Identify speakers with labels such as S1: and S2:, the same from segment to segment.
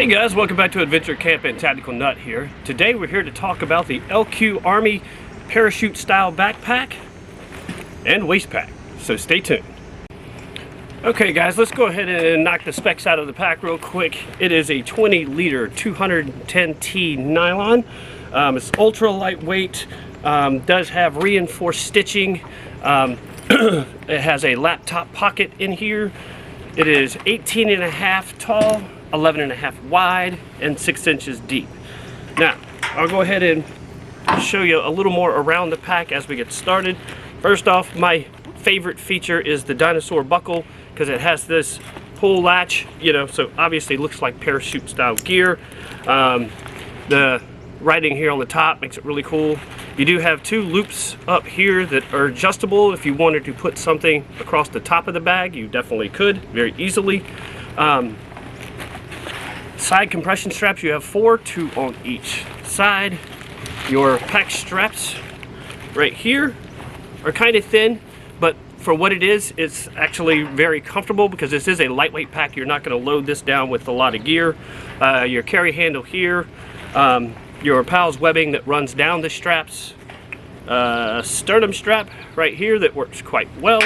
S1: Hey guys, welcome back to Adventure Camping. Tactical Nut here. Today we're here to talk about the LQ Army parachute style backpack and waist pack, so stay tuned. Okay guys, let's go ahead and knock the specs out of the pack real quick. It is a 20 liter 210T nylon. It's ultra lightweight, does have reinforced stitching. It has a laptop pocket in here. It is 18.5 tall, 11.5 wide, and 6 inches deep. Now, I'll go ahead and show you a little more around the pack as we get started. First off, my favorite feature is the Dinosaur Buckle, because it has this pull latch, so obviously it looks like parachute style gear. The writing here on the top makes it really cool. You do have 2 loops up here that are adjustable. If you wanted to put something across the top of the bag, you definitely could very easily. Side compression straps, you have 4, 2 on each side. Your pack straps right here are kind of thin, but for what it is, it's actually very comfortable because this is a lightweight pack. You're not going to load this down with a lot of gear. Your carry handle here, your PALS webbing that runs down the straps, Sternum Strap right here that works quite well.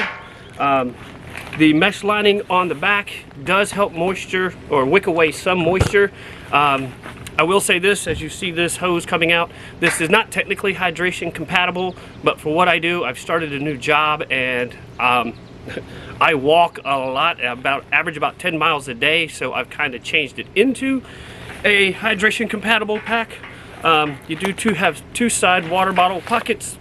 S1: The mesh lining on the back does help moisture or wick away some moisture. I will say this, as you see this hose coming out, this is not technically hydration compatible, but for what I do, I've started a new job and I walk a lot, average about 10 miles a day, so I've kind of changed it into a hydration compatible pack. You do have 2 side water bottle pockets.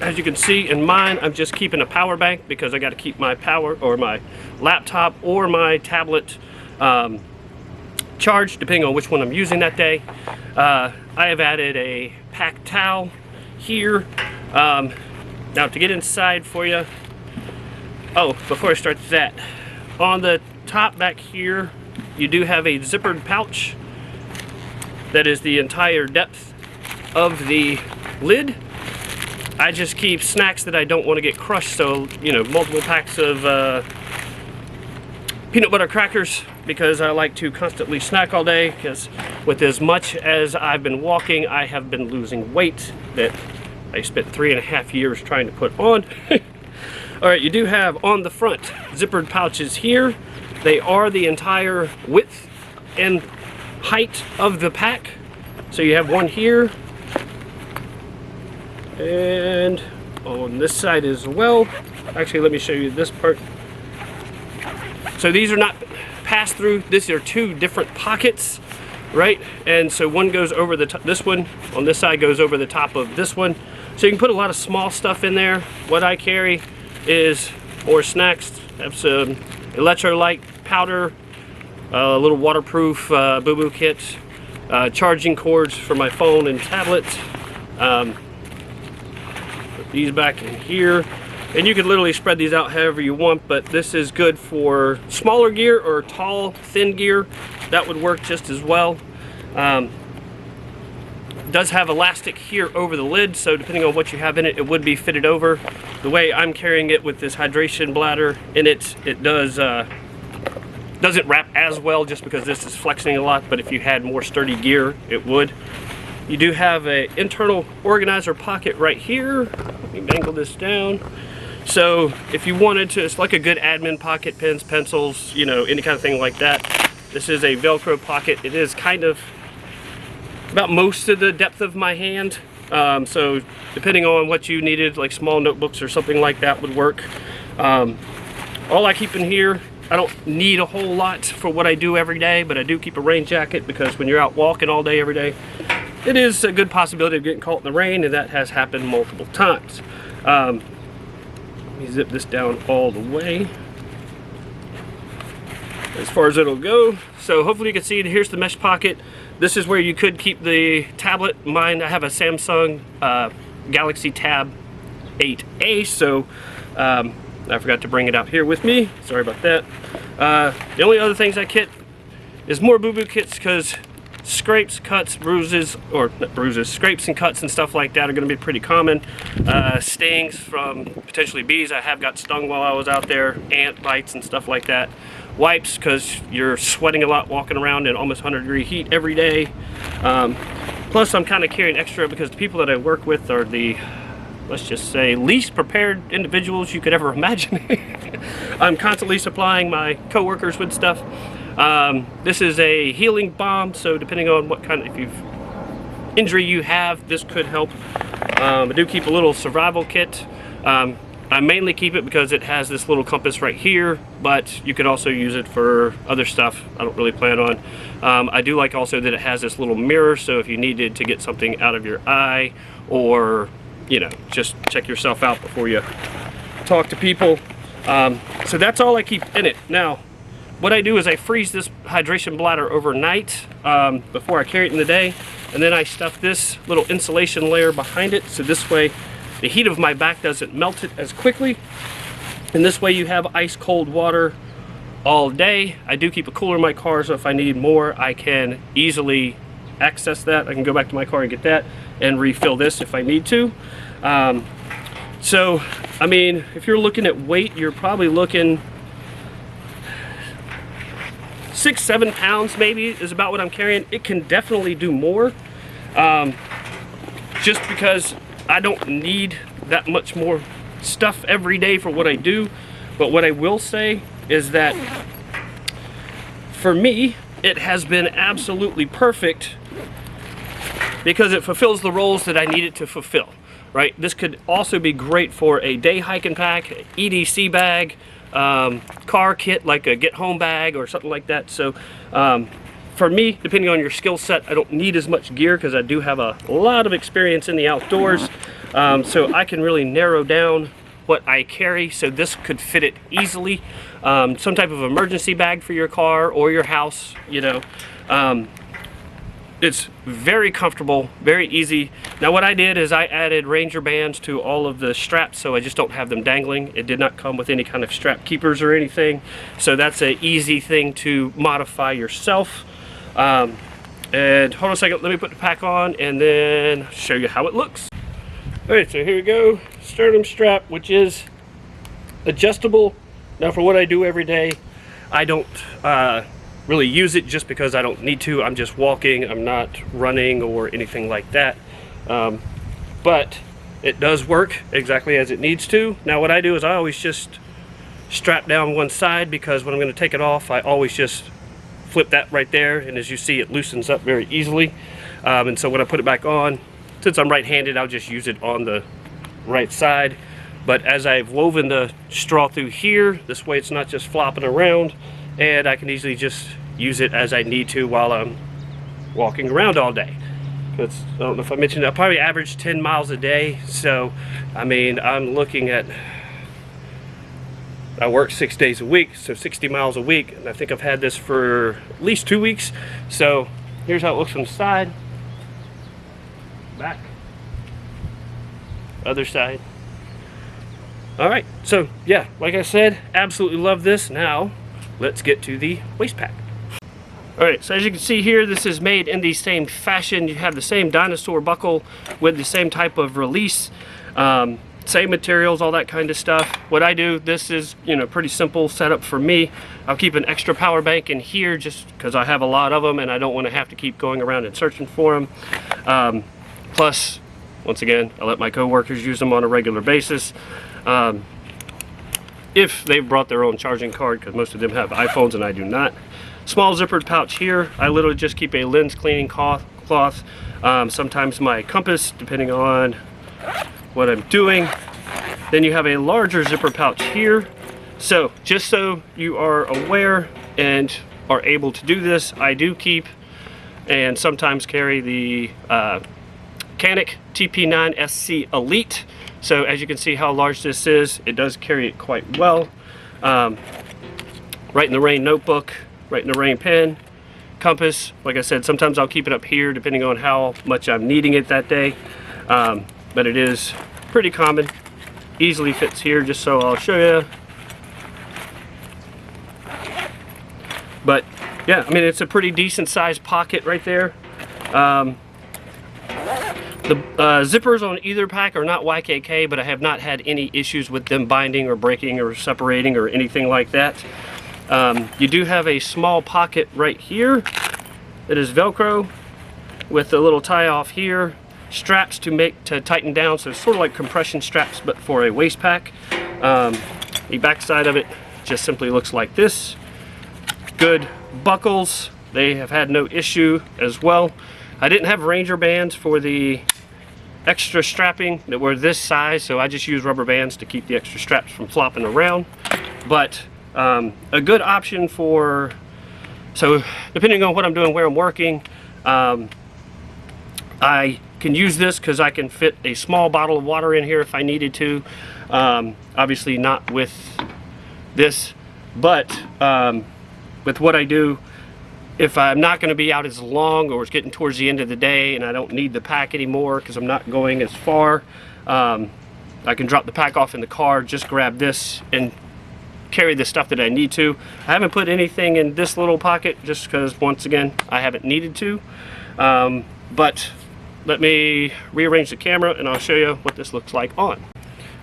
S1: As you can see in mine, I'm just keeping a power bank because I got to keep my power or my laptop or my tablet charged, depending on which one I'm using that day. I have added a pack towel here. Now to get inside for you, before I start that, on the top back here, you do have a zippered pouch that is the entire depth of the lid. I just keep snacks that I don't want to get crushed, so multiple packs of peanut butter crackers, because I like to constantly snack all day, because with as much as I've been walking, I have been losing weight that I spent 3.5 years trying to put on. Alright, you do have on the front zippered pouches here. They are the entire width and height of the pack. So you have one here, and on this side as well. Actually, let me show you this part. So these are not pass-through. These are 2 different pockets, right? And so one goes over the top, this one on this side goes over the top of this one. So you can put a lot of small stuff in there. What I carry is more snacks. I have some electrolyte powder, a little waterproof boo-boo kit, charging cords for my phone and tablet. Put these back in here, and you can literally spread these out however you want, but this is good for smaller gear or tall, thin gear. That would work just as well. Does have elastic here over the lid, so depending on what you have in it, it would be fitted over. The way I'm carrying it with this hydration bladder in it, it doesn't wrap as well just because this is flexing a lot, but if you had more sturdy gear, it would. You do have an internal organizer pocket right here. Let me angle this down. So if you wanted to, it's like a good admin pocket, pens, pencils, any kind of thing like that. This is a Velcro pocket. It is kind of about most of the depth of my hand. So depending on what you needed, like small notebooks or something like that would work. All I keep in here, I don't need a whole lot for what I do every day, but I do keep a rain jacket because when you're out walking all day every day, it is a good possibility of getting caught in the rain, and that has happened multiple times. Let me zip this down all the way as far as it'll go. So hopefully you can see it. Here's the mesh pocket. This is where you could keep the tablet. Mine, I have a Samsung Galaxy Tab 8A, so I forgot to bring it out here with me. Sorry about that. The only other things I kit is more boo-boo kits, because scrapes, cuts, bruises, or not bruises, scrapes and cuts and stuff like that are going to be pretty common. Stings from potentially bees. I have got stung while I was out there, ant bites and stuff like that. wipes because you're sweating a lot walking around in almost 100-degree heat every day. Plus I'm kind of carrying extra because the people that I work with are the, let's just say, least prepared individuals you could ever imagine. I'm constantly supplying my co-workers with stuff. This is a healing balm, so depending on what kind of injury you have, this could help. I do keep a little survival kit. I mainly keep it because it has this little compass right here, but you could also use it for other stuff I don't really plan on. I do like also that it has this little mirror, so if you needed to get something out of your eye, or you know, just check yourself out before you talk to people. So that's all I keep in it. Now, what I do is I freeze this hydration bladder overnight before I carry it in the day, and then I stuff this little insulation layer behind it, so this way the heat of my back doesn't melt it as quickly, and this way you have ice cold water all day. I do keep a cooler in my car, so if I need more, I can easily access that. I can go back to my car and get that and refill this if I need to. So, I mean, if you're looking at weight, you're probably looking 6-7 pounds maybe is about what I'm carrying. It can definitely do more, just because I don't need that much more stuff every day for what I do. But what I will say is that for me, it has been absolutely perfect because it fulfills the roles that I need it to fulfill, right? This could also be great for a day hiking pack, EDC bag, car kit like a get home bag or something like that. So for me, depending on your skill set, I don't need as much gear because I do have a lot of experience in the outdoors. So I can really narrow down what I carry, so this could fit it easily. Some type of emergency bag for your car or your house, you know. It's very comfortable, very easy. Now what I did is I added Ranger bands to all of the straps, so I just don't have them dangling. It did not come with any kind of strap keepers or anything, so that's an easy thing to modify yourself. And hold on a second, let me put the pack on and then show you how it looks. Alright, so here we go. Sternum Strap, which is adjustable. Now for what I do every day, I don't really use it just because I don't need to. I'm just walking, I'm not running or anything like that. But it does work exactly as it needs to. Now what I do is I always just strap down one side, because when I'm going to take it off, I always just flip that right there, and as you see, it loosens up very easily. And so when I put it back on, since I'm right-handed, I'll just use it on the right side. But as I've woven the straw through here, this way it's not just flopping around, and I can easily just use it as I need to while I'm walking around all day. Because I don't know if I mentioned, I probably average 10 miles a day, so I mean, I'm looking at, I work 6 days a week, so 60 miles a week, and I think I've had this for at least 2 weeks. So here's how it looks from the side, back, other side. All right, so yeah, like I said, absolutely love this. Now let's get to the waist pack. All right, so as you can see here, this is made in the same fashion. You have the same Dinosaur Buckle with the same type of release, same materials, all that kind of stuff. What I do, this is, you know, pretty simple setup for me. I'll keep an extra power bank in here just because I have a lot of them and I don't want to have to keep going around and searching for them. Plus, once again, I let my co-workers use them on a regular basis. If they've brought their own charging card, because most of them have iPhones and I do not. Small zippered pouch here. I literally just keep a lens cleaning cloth. Sometimes my compass, depending on what I'm doing. Then you have a larger zipper pouch here. So just so you are aware and are able to do this, I do keep and sometimes carry the Canik TP9 SC Elite. So as you can see how large this is, it does carry it quite well. Right in the rain notebook, right in the rain pen, compass. Like I said, sometimes I'll keep it up here depending on how much I'm needing it that day. But it is pretty common. Easily fits here, just so I'll show you. But yeah, I mean, it's a pretty decent sized pocket right there. The zippers on either pack are not YKK, but I have not had any issues with them binding or breaking or separating or anything like that. You do have a small pocket right here that is Velcro with a little tie off here, straps to tighten down, so it's sort of like compression straps but for a waist pack. The back side of it just simply looks like this. Good buckles, they have had no issue as well. I didn't have Ranger bands for the extra strapping that were this size, so I just used rubber bands to keep the extra straps from flopping around. But a good option for, so depending on what I'm doing, where I'm working, I can use this because I can fit a small bottle of water in here if I needed to. Obviously not with this, but with what I do, if I'm not going to be out as long or it's getting towards the end of the day and I don't need the pack anymore because I'm not going as far, I can drop the pack off in the car, just grab this and carry the stuff that I need to. I haven't put anything in this little pocket just because, once again, I haven't needed to. But let me rearrange the camera and I'll show you what this looks like on.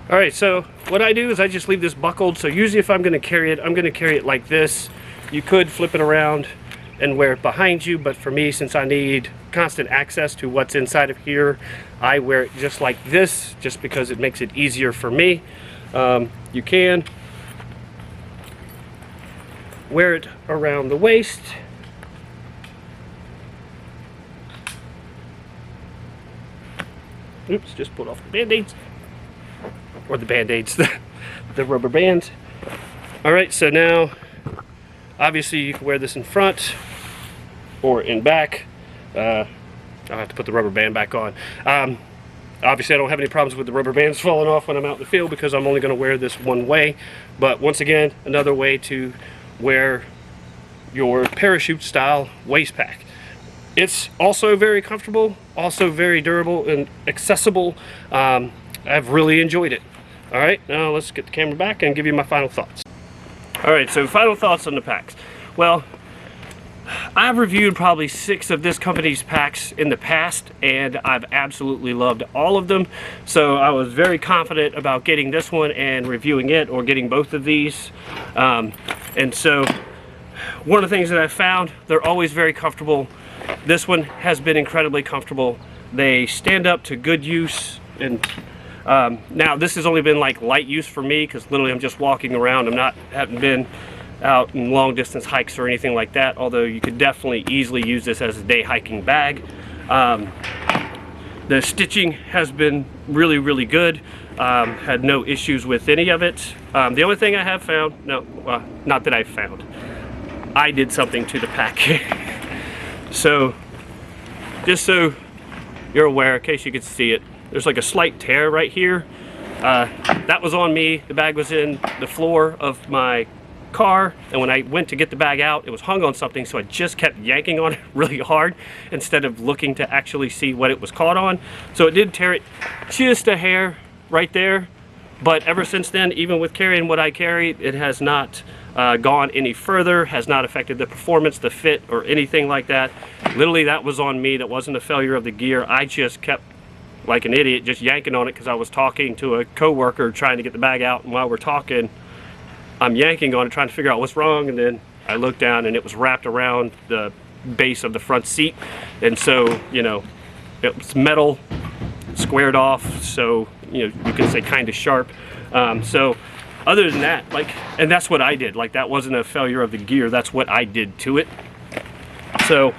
S1: Alright, so what I do is I just leave this buckled. So usually if I'm going to carry it, I'm going to carry it like this. You could flip it around and wear it behind you, but for me, since I need constant access to what's inside of here, I wear it just like this, just because it makes it easier for me. You can wear it around the waist. Oops, just pulled off the band-aids. Or the band-aids, the rubber bands. Alright, so now, obviously you can wear this in front or in back. I'll have to put the rubber band back on. Obviously I don't have any problems with the rubber bands falling off when I'm out in the field because I'm only going to wear this one way. But once again, another way to wear your parachute style waist pack. It's also very comfortable, also very durable and accessible. I've really enjoyed it. Alright, now let's get the camera back and give you my final thoughts. Alright, so final thoughts on the packs. Well, I've reviewed probably 6 of this company's packs in the past, and I've absolutely loved all of them. So I was very confident about getting this one and reviewing it, or getting both of these. And so one of the things that I've found, they're always very comfortable. This one has been incredibly comfortable. They stand up to good use, and now this has only been like light use for me because literally I'm just walking around. Haven't been out in long distance hikes or anything like that, although you could definitely easily use this as a day hiking bag. The stitching has been really, really good. Had no issues with any of it. The only thing I have found, not that I've found, I did something to the pack. So just so you're aware, in case you could see it, there's like a slight tear right here. That was on me. The bag was in the floor of my car, and when I went to get the bag out, it was hung on something, so I just kept yanking on it really hard instead of looking to actually see what it was caught on. So it did tear it just a hair right there, but ever since then, even with carrying what I carry, it has not gone any further, has not affected the performance, the fit, or anything like that. Literally, that was on me. That wasn't a failure of the gear. I just kept, like an idiot, just yanking on it because I was talking to a coworker trying to get the bag out, and while we're talking, I'm yanking on it trying to figure out what's wrong, and then I looked down and it was wrapped around the base of the front seat, and so, you know, it was metal, squared off, so, you know, you could say kind of sharp. So other than that, like, and that's what I did, like, that wasn't a failure of the gear, that's what I did to it. So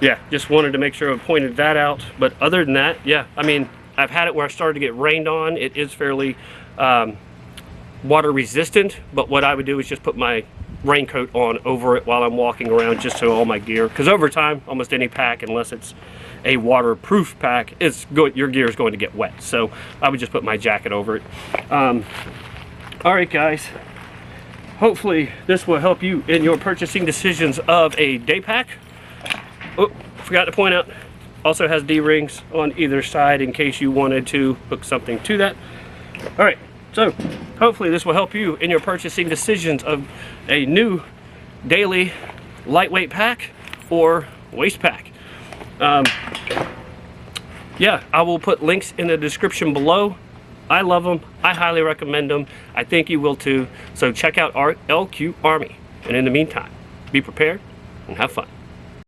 S1: yeah, just wanted to make sure I pointed that out. But other than that, yeah, I mean, I've had it where I started to get rained on. It is fairly water resistant, but what I would do is just put my raincoat on over it while I'm walking around, just so all my gear, because over time, almost any pack, unless it's a waterproof pack, your gear is going to get wet. So I would just put my jacket over it. Alright guys, hopefully this will help you in your purchasing decisions of a day pack. Oh, forgot to point out, also has D-rings on either side in case you wanted to hook something to that. Alright, so hopefully this will help you in your purchasing decisions of a new daily lightweight pack or waist pack. Yeah, I will put links in the description below. I love them. I highly recommend them. I think you will too. So check out our LQ Army. And in the meantime, be prepared and have fun.